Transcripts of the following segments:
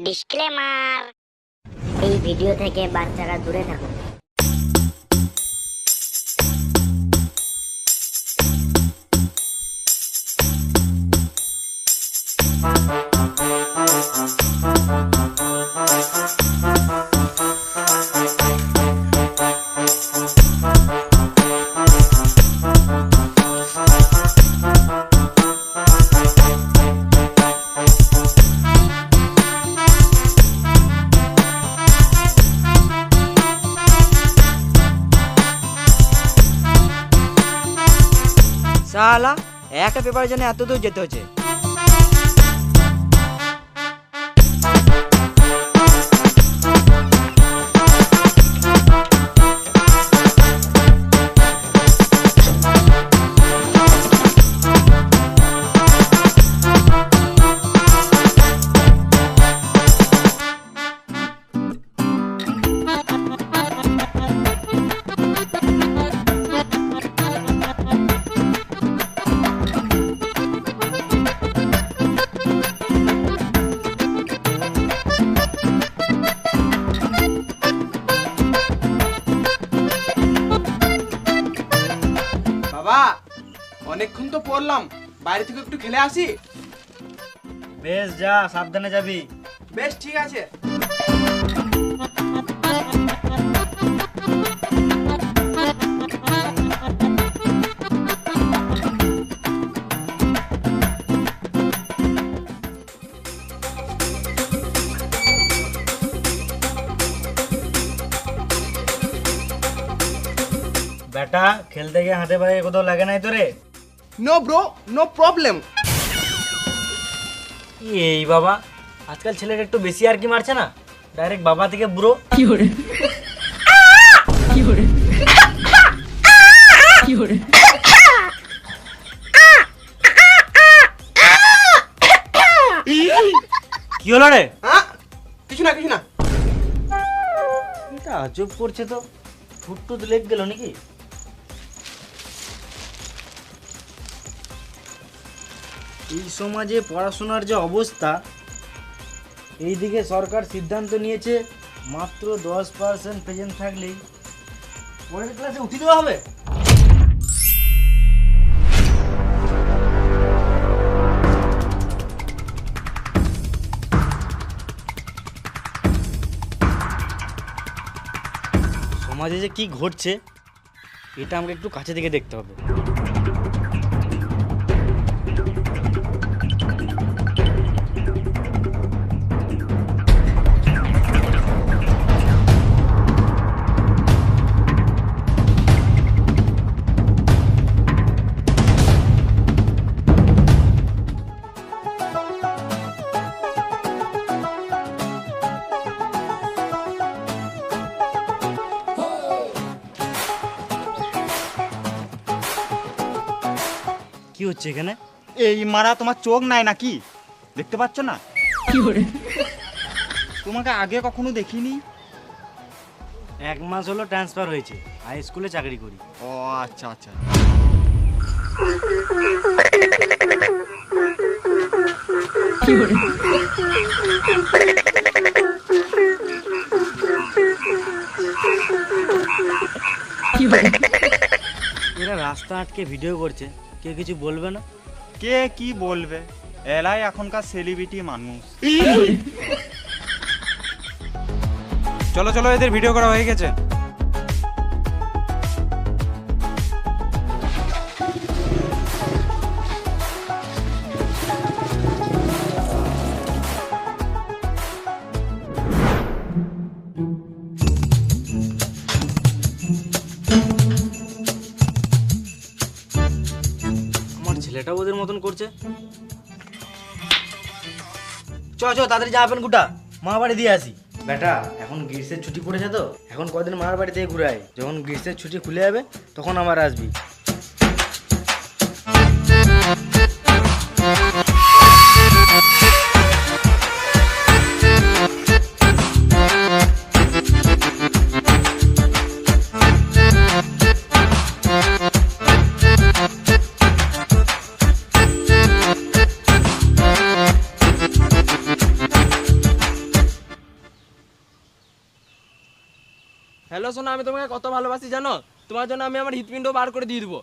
Disclaimer, এই video থেকে বাচ্চারা দূরে থাকুন। শালা একটা পেপারের জন্য এত দূর যেতে হচ্ছে। বাবা অনেকক্ষণ তো পড়লাম, বাইরে থেকে একটু খেলে আসি। বেশ যা, সাবধানে যাবি। বেশ ঠিক আছে। বেটা খেলতে গিয়ে হাতে পায়ে কোথাও লাগে নাই তো রে? No bro, no problem. এই বাবা, আজকাল ছেলেটা একটু বেশি আর কি মারছে না? ডাইরেক্ট বাবা থেকে বুড়ো। কি হলো রে? হ্যাঁ কিছু না কিছু না। এটা আজব করছে তো, ফুটটুত লেগ গেল নাকি? এই সমাজে পড়াশোনার যে অবস্থা, এইদিকে সরকার সিদ্ধান্ত নিয়েছে মাত্র 10% প্রেজেন্ট থাকলেই পরের ক্লাসে উঠিয়ে দেওয়া হবে। সমাজে যে কি ঘটছে এটা আমাকে একটু কাছে থেকে দেখতে হবে। কি হচ্ছে এখানে? এই মারা তোমার চোখ নাই নাকি? দেখতে পাচ্ছ না? তোমাকে আগে কখনো দেখিনি। 1 মাস হলো ট্রান্সফার হয়েছে, হাই স্কুলে চাকরি করি। ও আচ্ছা আচ্ছা। এরা রাস্তা আটকে ভিডিও করছে, কেউ কিছু বলবে না? কে কি বলবে, এলাই এখনকার সেলিব্রিটি মানুষ। চলো চলো, এদের ভিডিও করা হয়ে গেছে। আমার ছেলেটাও ওদের মতন করছে। চ চ তাড়াতাড়ি জামা প্যান্ট গুটা, মা বাড়ি দিয়ে আসি। বেটা এখন গ্রীষ্মের ছুটি পড়েছে তো, এখন কদিন মার বাড়ি থেকে ঘুরে আয়। যখন গ্রীষ্মের ছুটি খুলে যাবে তখন আবার আসবি। হ্যালো সোনা, আমি তোমাকে কত ভালোবাসি জানো? তোমার জন্য আমি আমার হৃৎপিণ্ড বার করে দিয়ে দেবো।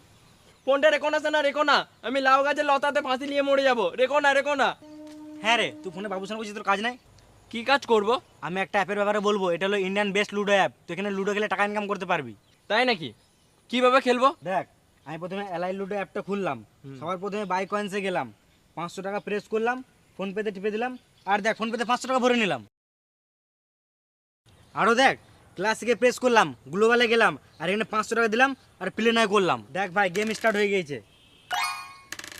ফোনটা রেখো না সোনা, রেখো না। আমি লাউ গাছের লতাতে ফাঁসি নিয়ে মরে যাবো। রেখো না, রেখো না। হ্যাঁ রে, তুই ফোনে বাবুর সঙ্গে বলছিস, তোর কাজ নাই? কি কাজ করব? আমি একটা অ্যাপের ব্যাপারে বলবো, এটা হলো ইন্ডিয়ান বেস্ট লুডো অ্যাপ। তুই এখানে লুডো খেলে টাকা ইনকাম করতে পারবি। তাই নাকি? কিভাবে খেলবো? দেখ, আমি প্রথমে এলআই লুডো অ্যাপটা খুললাম, সবার প্রথমে বাই কয়েন্সে গেলাম, 500 টাকা প্রেস করলাম, ফোনপেতে টিপে দিলাম, আর দেখ ফোনপেতে 500 টাকা ভরে নিলাম। আরও দেখ, ক্লাসিকে প্রেস করলাম, গ্লোবালে গেলাম, আর এখানে 500 টাকা দিলাম, আর প্লে নয় করলাম। দেখ ভাই, গেম স্টার্ট হয়ে গিয়েছে।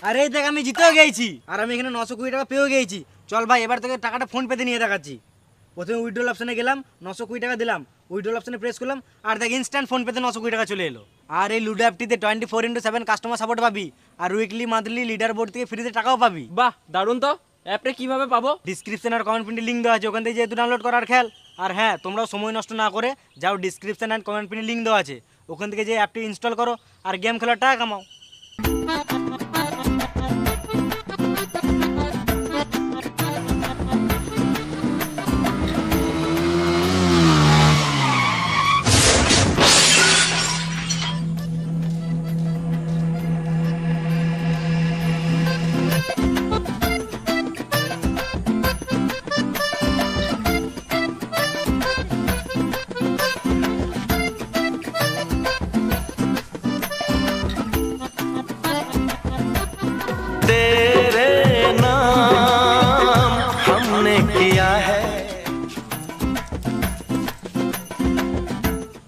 আরে দেখ, আমি জিতেও গেছি, আর আমি এখানে 920 টাকা পেয়েও গেছি। চল ভাই, এবার তোকে টাকাটা ফোনপেতে নিয়ে দেখাচ্ছি। প্রথমে উইথড্রল অপশানে গেলাম, 920 টাকা দিলাম, উইথড্রল অপশানে প্রেস করলাম, আর দেখ ইনস্ট্যান্ট ফোনপেতে 920 টাকা চলে এলো। আর এই লুডো অ্যাপটিতে 24x7 কাস্টমার সাপোর্ট পাবি, আর উইকলি মান্থলি লিডার বোর্ড থেকে ফ্রিতে টাকাও পাবি। বাহ, দারুণ তো। অ্যাপটা কিভাবে পাবো? ডিসক্রিপশন আর কমেন্ট পিনে লিঙ্ক দেওয়া আছে, ওখান থেকে যেহেতু ডাউনলোড করার খেয়াল। আর হ্যাঁ, তোমরাও সময় নষ্ট না করে যাও, ডিসক্রিপশন আর কমেন্ট পিনে লিঙ্ক দেওয়া আছে, ওখান থেকে যে অ্যাপটি ইনস্টল করো আর গেম খেলার টাকা কামাও।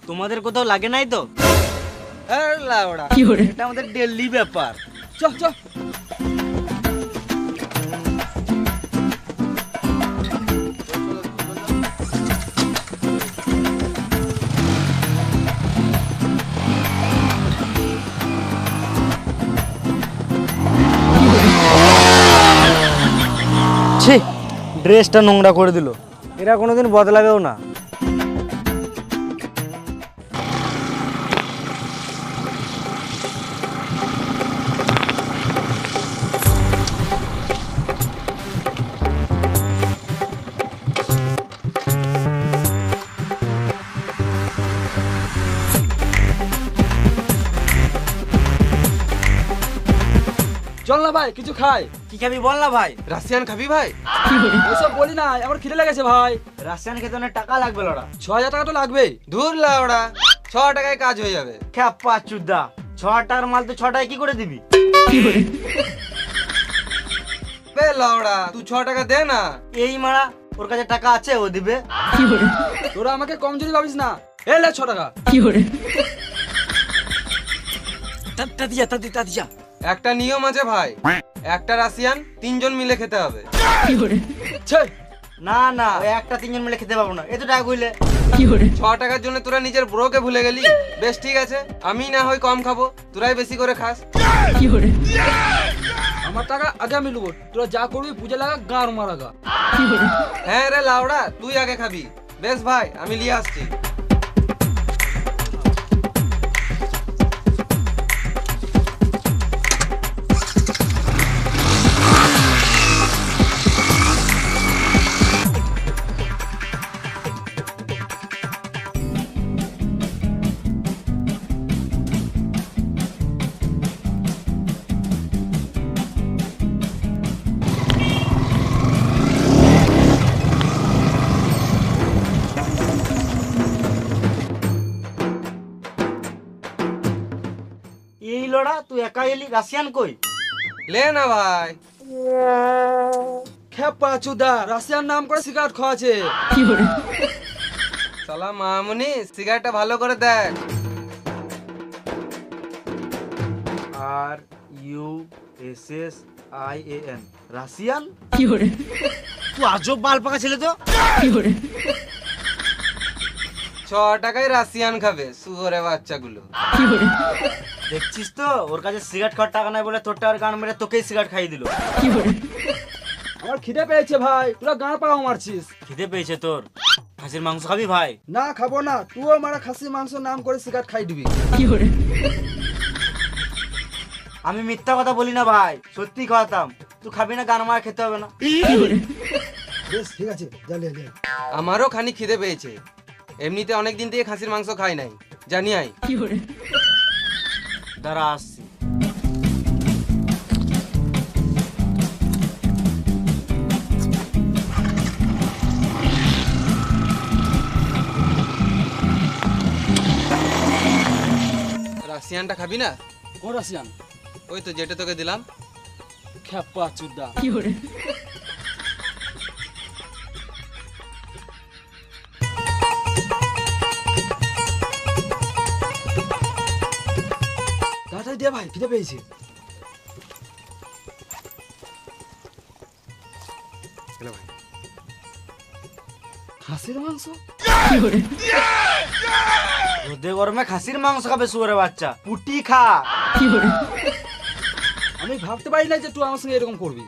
তোমাদের কোথাও লাগে নাই তো? এটা আমাদের ডেইলি ব্যাপার। চ চ। ছি, ড্রেসটা নোংরা করে দিল, এরা কোনোদিন বদলাবেও না। চল না ভাই, কিছু খাই। কি খাবি বল না ভাই? রাশিয়ান খাবি ভাই? ওসব বলি না, আমার খিদে লেগেছে ভাই। রাশিয়ান খেতে অনেক টাকা লাগবে লড়া। 6000 টাকা তো লাগবেই। ধুর লাউড়া, 6 টাকায় কাজ হয়ে যাবে। খ্যাপা চুদা, 6 টাকার মাল তো 6 টাকায় কি করে দিবি? বে লাউড়া, তুই 6 টাকা দে না। এই মারা, ওর কাছে টাকা আছে, ও দিবে। তোরা আমাকে কমজোরি ভাবিস না। এই লে 6 টাকা। তাতিয়া একটা নিয়ম আছে ভাই, একটা রাশিয়ান 3 জন মিলে খেতে হবে। ছে, না না, ওই একটা 3 জন মিলে খেতে পাবো না, এত টাকা কইলে। 6 টাকার জন্য তোরা নিজের ব্রোকে ভুলে গেলি। বেশ ঠিক আছে, আমি না হয় কম খাবো, তোরাই বেশি করে খাস। আমার টাকা আগে আমি লুবো। তোরা যা করবি বুঝে লাগা, গাঁর মারাগা। হ্যাঁ রে লাউড়া, তুই আগে খাবি। বেশ ভাই, আমি নিয়ে আসছি। এই লড়া, তুই একা এলি, রাশিয়ান কই? লে না ভাই। খেপা চুদা, রাশিয়ান নাম করে সিগারেট খাওয়াছে। সালা মামুনি, সিগারেটটা ভালো করে দেখ। RUSSIAN, Russian? তুই আজব বাল পাকা ছেলে তো। 6 টাকায় রাশিয়ান খাবে শুয়োরে বাচ্চাগুলো। দেখছিস তো, ওর কাছে সিগারেট খাওয়ার টাকা নাই বলে তোর টাকার গান মেরে তোকেই সিগারেট খাইয়ে দিল। আমার খিদে পেয়েছে ভাই, তোরা গাঁর পাড়াও মারছিস। খিদে পেয়েছে তোর? খাসির মাংস খাবি ভাই? না খাবো না, তুইও মারা খাসি মাংস নাম করে সিগারেট খাই দিবি। আমি মিথ্যা কথা বলি না ভাই, সত্যি খাওয়াতাম। তুই খাবি না, গান মার খেতে হবে না। বেশ ঠিক আছে, যা লে লে। আমারও খানি খিদে পেয়েছে। এমনিতে অনেক দিন থেকে খাসির মাংস খাই নাই, জানি আই। দাঁড়া আসছি। রাশিয়ানটা খাবি না? কোন রাশিয়ান? ওই তো যেটা তোকে দিলাম। খেপা চুদা। তাড়াতাড়ি দে ভাই, খিদে পেয়েছে। খাসির মাংস? রোদে গরমে খাসির মাংস খাবে শুয়োরের বাচ্চা, পুটি খা। আমি ভাবতে পারি না যে তুই আমার সঙ্গে এরকম করবি।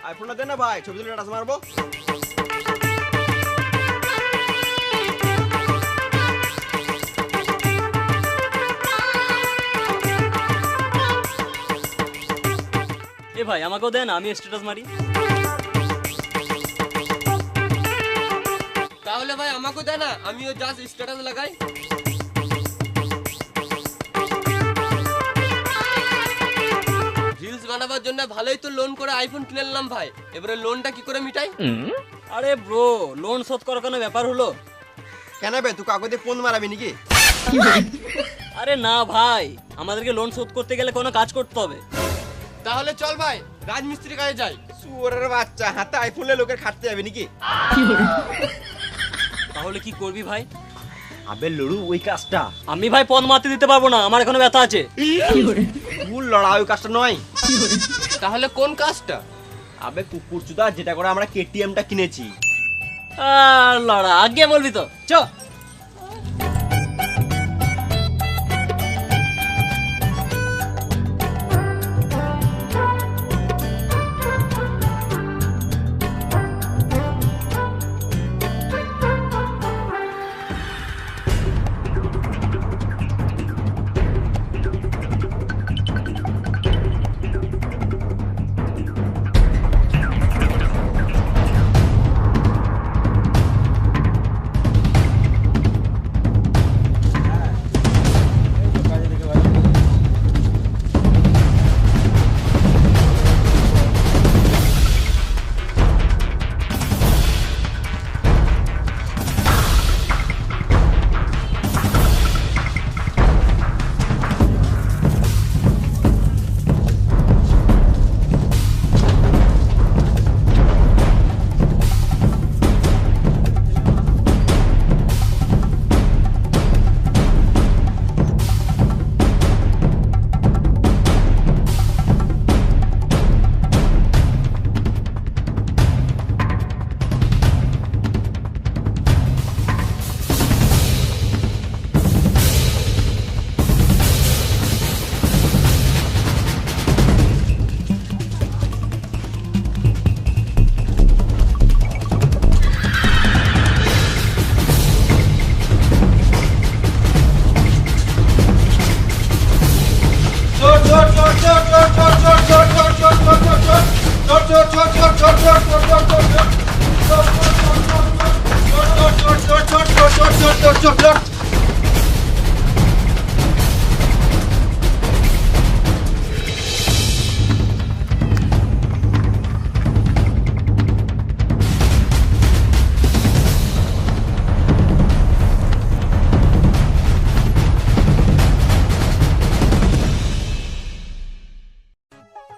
আইফোনটা দে না ভাই, ছবি তুলে টাচ মারবো। এ ভাই আমাকেও দেন, আমি স্ট্যাটাস মারি। তাহলে ভাই আমাকেও দে না, আমিও জাস্ট স্ট্যাটাস লাগাই। রিলস বানাবার জন্য ভালোই তো লোন করে আইফোন কিনে নিলাম ভাই, এবারে লোনটা কি করে মিটাই? আরে ব্রো, লোন শোধ করার কোনো ব্যাপার হলো? কেন বে, তুই কাগজে ফোন মারাবি নাকি? আরে না ভাই, আমাদেরকে লোন শোধ করতে গেলে কোনো কাজ করতে হবে। তাহলে চল ভাই, রাজমিস্ত্রি কাজে যাই। সুরের বাচ্চা, হাতে আইফোনে লোকের খাটতে যাবে নাকি? তাহলে কি করবি ভাই? আবে লড়ু ওই কাজটা। আমি ভাই পদ মারতে দিতে পারবো না, আমার এখনো ব্যথা আছে। ভুল লড়া, ওই কাজটা নয়। তাহলে কোন কাজটা? আবে কুকুর চুদা, যেটা করে আমরা কেটিএমটা কিনেছি। আর লড়া, আগে বলবি তো, চ।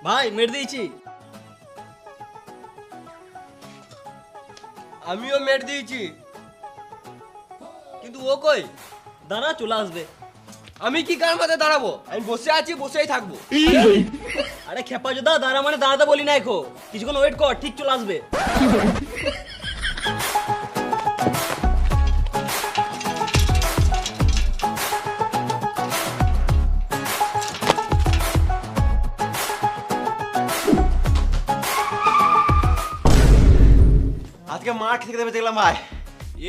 ভাই মেরে দিয়েছি। আমিও মেট দিয়েছি, কিন্তু ও কই? দাঁড়া, চলে আসবে। আমি কি কার মাথায় দাঁড়াবো? আমি বসে আছি, বসেই থাকবো। আরে খেপা জোদা, দাঁড়া মানে দাঁড়াতে বলি না, এখো কিছুক্ষণ ওয়েট কর, ঠিক চলে আসবে। মার খেতে খেতে বেঁচে গেলাম ভাই।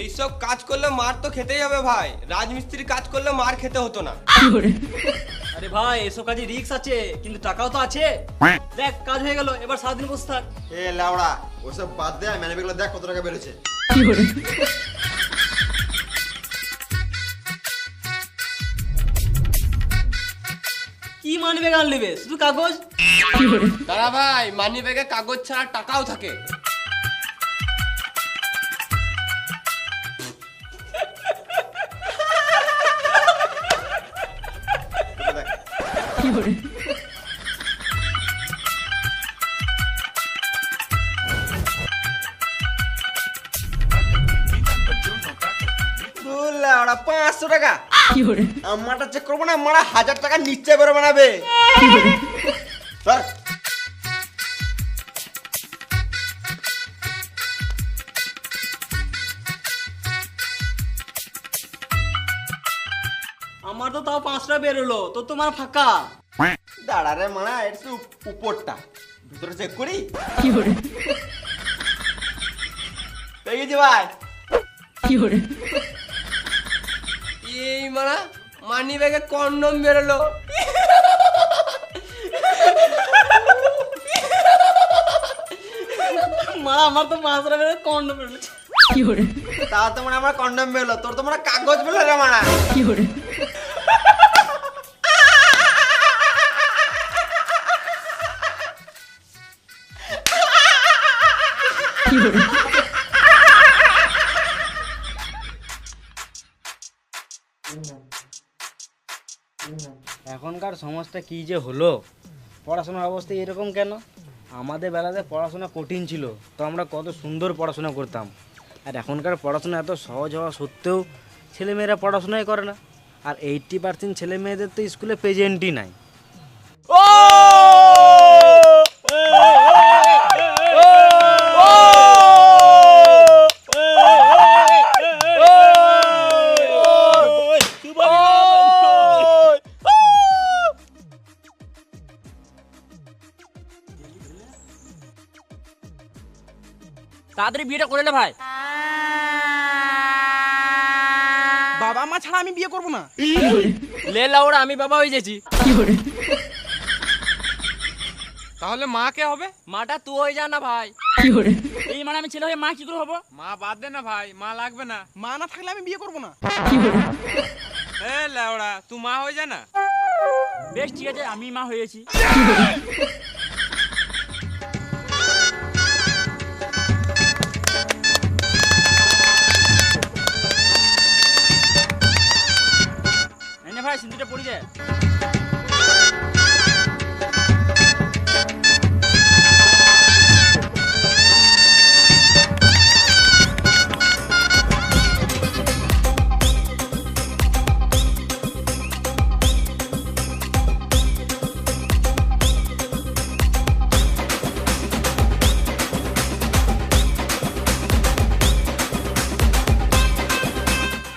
এইসব কাজ করলে মার তো খেতেই হবে ভাই, রাজমিস্ত্রি কাজ করলে মার খেতে হতো না। আরে ভাই এসব কাজে রিস্ক আছে, কিন্তু টাকাও তো আছে। দেখ কাজ হয়ে গেল, এবার সারাদিন বসে থাক। এ লাউড়া ওসব বাদ দে, ম্যানে বেগুলো দেখ কত টাকা বেড়েছে। কি মানবে গান নেবে, শুধু কাগজ? দাঁড়া ভাই, মানি ব্যাগে কাগজ ছাড়া টাকাও থাকে। লাউড়া 500 টাকা আমারটা চেক করবো না, মারা 1000 টাকা নিচে করে বানাবে। স্যার আমার তো তাও 5 টাকা বেরোলো, তোর তো মানে ফাঁকা। দাঁড়া রে মারা, এটা তো উপরটা, ভিতরে চেক করি। পেয়ে গেছি ভাই। এই মারা মানি ব্যাগে কন্ডম বেরোলো। মা আমার তো 5 টাকা বেরোলো, কন্ডম বেরোলো। তা তো মানে আমার কন্ডম বেরোলো, তোর তো মানে কাগজ বেরোলো রে মারা। এখনকার সমাজটা কি যে হলো, পড়াশোনার অবস্থা এরকম কেন? আমাদের বেলাতে পড়াশোনা কঠিন ছিল, তো আমরা কত সুন্দর পড়াশোনা করতাম। আর এখনকার পড়াশোনা এত সহজ হওয়া সত্ত্বেও ছেলেমেয়েরা পড়াশোনাই করে না। আর 80% ছেলে মেয়েদের তো স্কুলে প্রেজেন্টই নাই। তাড়াতাড়ি বিয়েটা করে নে ভাই। বাবা মা ছাড়া আমি বিয়ে করব না। লে লাউড়া, আমি বাবা হয়ে গেছি। তাহলে মা কে হবে? মাটা তুই হয়ে যা না ভাই। এই মানে আমি ছেলে হয়ে মা কি করে হবো? মা বাদ দে না ভাই, মা লাগবে না। মা না থাকলে আমি বিয়ে করব না। এ লেওড়া, তুই মা হয়ে যা না। বেশ ঠিক আছে, আমি মা হয়েছি। ভাই সিঁদুরটা পড়ি যায়।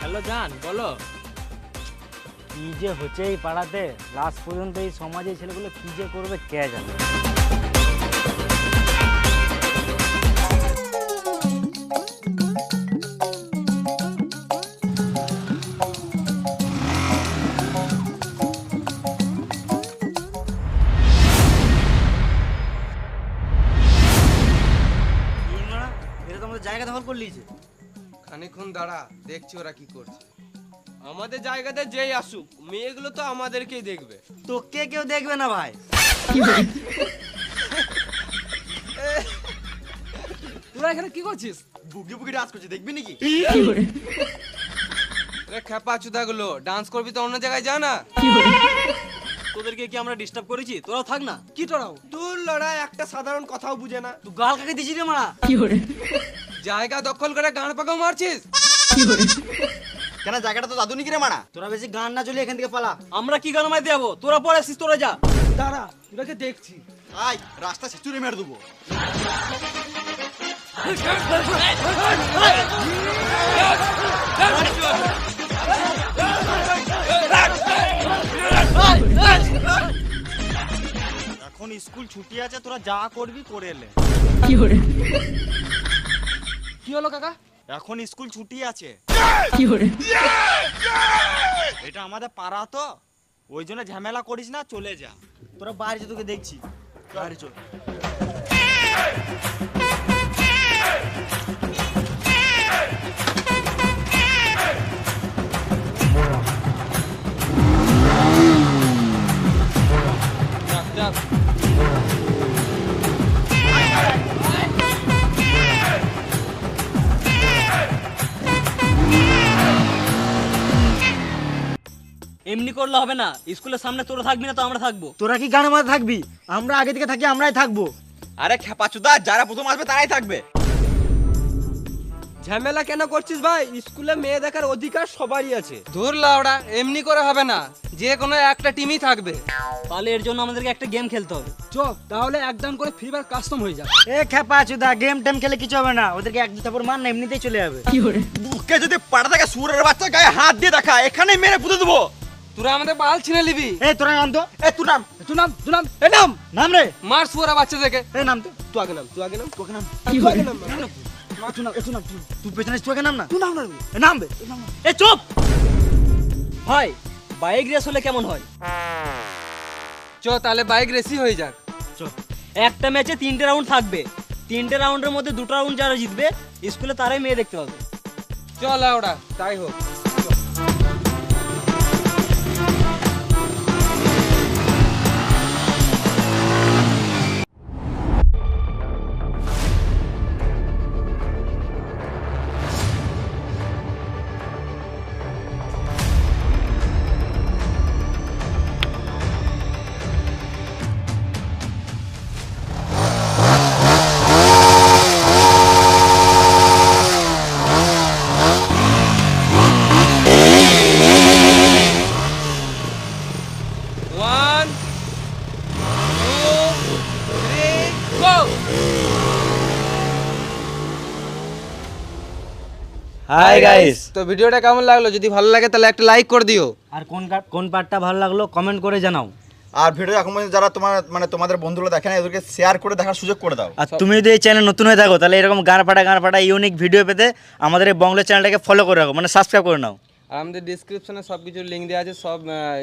হ্যালো জান, বলো। কি যে হচ্ছে এই পাড়াতে, লাস্ট পর্যন্ত এই সমাজে এই ছেলেগুলো কি যে করবে কে জানে। এটা তো আমাদের জায়গা দখল করে নিয়েছে। খানিকক্ষণ দাঁড়া, দেখছি ওরা কি করছে। আমাদের জায়গাতে যেই আসুক, মেয়েগুলো তো আমাদেরকেই দেখবে। তোকে কেউ দেখবে না ভাই। তোরা এখানে কি করছিস? বুকি বুকি ডান্স করছে, দেখবি নাকি? রে খেপা চুদাগুলো, ডান্স করবি তো অন্য জায়গায় যা না। তোদেরকে কি আমরা ডিস্টার্ব করেছি? তোরাও থাক না। কি তোরাও? তোর লড়াই একটা সাধারণ কথাও বুঝে না। তুই গাল কাকে দিছিস রে মারা? জায়গা দখল করে গান পাকাও মারছিস। কেন জায়গাটা তো দাদু নাকি রে মারা? তোরা বেশি গান না চলে এখান থেকে পালা। আমরা কি গান মারতে যাবো? তোরা পরে আসিস, তোরা যা। দাঁড়া, তোরাকে দেখছি। আয় রাস্তা ছেচুরে মেরে দেবো। এখন স্কুল ছুটি আছে, তোরা যা করবি করে এলে। কি হলো কাকা? এখন স্কুল ছুটি আছে। এটা আমাদের পাড়া তো, ওই জন্য ঝামেলা করিস না, চলে যা। তোরা বাইরে যা, তোকে দেখছি, বাইরে চল। যাক যাক। এমনি করলে হবে না, স্কুলের সামনে তোরা থাকবি না তো আমরা থাকবো। তোরা কি গানের মাঝে থাকবি? আমরা আগে থেকে থাকি, আমরাই থাকবো। আরে খেপাচুদা, যারা প্রথম আসবে তারাই থাকবে। ঝামেলা কেন করছিস ভাই? স্কুলে মেয়ে দেখার অধিকার সবারই আছে। ধুর লাউড়া, এমনি করে হবে না, যে কোনো একটা টিমই থাকবে। তাহলে এর জন্য আমাদেরকে একটা গেম খেলতে হবে। চ তাহলে একদম করে ফ্রি ফায়ার কাস্টম হয়ে যাবে। এ খেপা চুদা, গেম টেম খেলে কিছু হবে না, ওদেরকে এক দুটা পর মার না, এমনিতেই চলে যাবে। বুকে যদি পাড়া থেকে সুরের বাচ্চা গায়ে হাত দিয়ে দেখা, এখানেই মেরে পুঁতে দেবো। তোরা আমাদের বাল ছিনে নিবি। এ তোরা নাম তো, এ তুই নাম। তুই নাম, তুই নাম, এ নাম। নাম রে, মার শুয়োরা বাচ্চা দেখে। এ নাম তো, তুই আগে নাম, তুই আগে নাম, তোকে নাম, তুই আগে নাম। তুই নাম, তুই নাম, তুই পেছনে তোকে নাম না, তুই নাম না, এ নাম বে, এ নাম না। এ চুপ ভাই, বাইক রেস হলে কেমন হয়? চ তাহলে বাইক রেসি হয়ে যাক। একটা ম্যাচে 3টে রাউন্ড থাকবে, 3টে রাউন্ডের মধ্যে 2টা রাউন্ড যারা জিতবে স্কুলে তারাই মেয়ে দেখতে পাবে। চল লাউড়া, তাই হোক। One, two, three, go! Hi guys. তো ভিডিওটা কেমন লাগলো? যদি ভালো লাগে তাহলে একটা লাইক করে দিও। আর কোন পার্টটা ভালো লাগলো কমেন্ট করে জানাও। আর ভিডিও এখন পর্যন্ত যারা তোমাদের বন্ধুরা দেখে না, এদেরকে শেয়ার করে দেখার সুযোগ করে দাও। আর তুমি যদি এই চ্যানেল নতুন হয়ে থাকো তাহলে এরকম গান ফাটা ইউনিক ভিডিও পেতে আমাদের এই বংলো চ্যানেলটাকে ফলো করে রাখো, মানে সাবস্ক্রাইব করে নাও। আর আমাদের ডিসক্রিপশনে সব কিছুর লিঙ্ক দেওয়া আছে, সব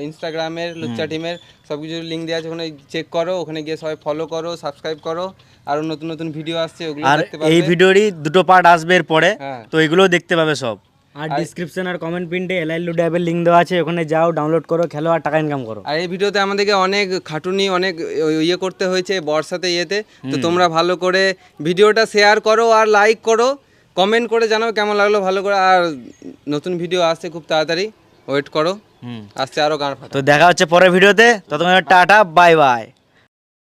ইনস্টাগ্রামের, লুচ্চা টিমের সব কিছুর লিঙ্ক দেওয়া আছে, ওখানে চেক করো, ওখানে গিয়ে সবাই ফলো করো, সাবস্ক্রাইব করো। আরো নতুন নতুন ভিডিও আসছে, ওগুলো আর দেখতে পাবে। এই ভিডিওরই 2টো পার্ট আসবে এরপরে, হ্যাঁ। তো এগুলোও দেখতে পাবে সব। আর ডিসক্রিপশন আর কমেন্ট পিনটে এলআই লুডো অ্যাপের লিঙ্ক দেওয়া আছে, ওখানে যাও, ডাউনলোড করো, খেলো আর টাকা ইনকাম করো। আর এই ভিডিওতে আমাদেরকে অনেক খাটুনি, অনেক ইয়ে করতে হয়েছে বর্ষাতে ইয়েতে, তো তোমরা ভালো করে ভিডিওটা শেয়ার করো আর লাইক করো, কমেন্ট করে জানাও কেমন লাগলো ভালো করে। আর নতুন ভিডিও আসছে খুব তাড়াতাড়ি, ওয়েট করো, আসছে আরো গান ফাটা। তো দেখা হচ্ছে পরের ভিডিওতে, ততক্ষণ টাটা, বাই বাই।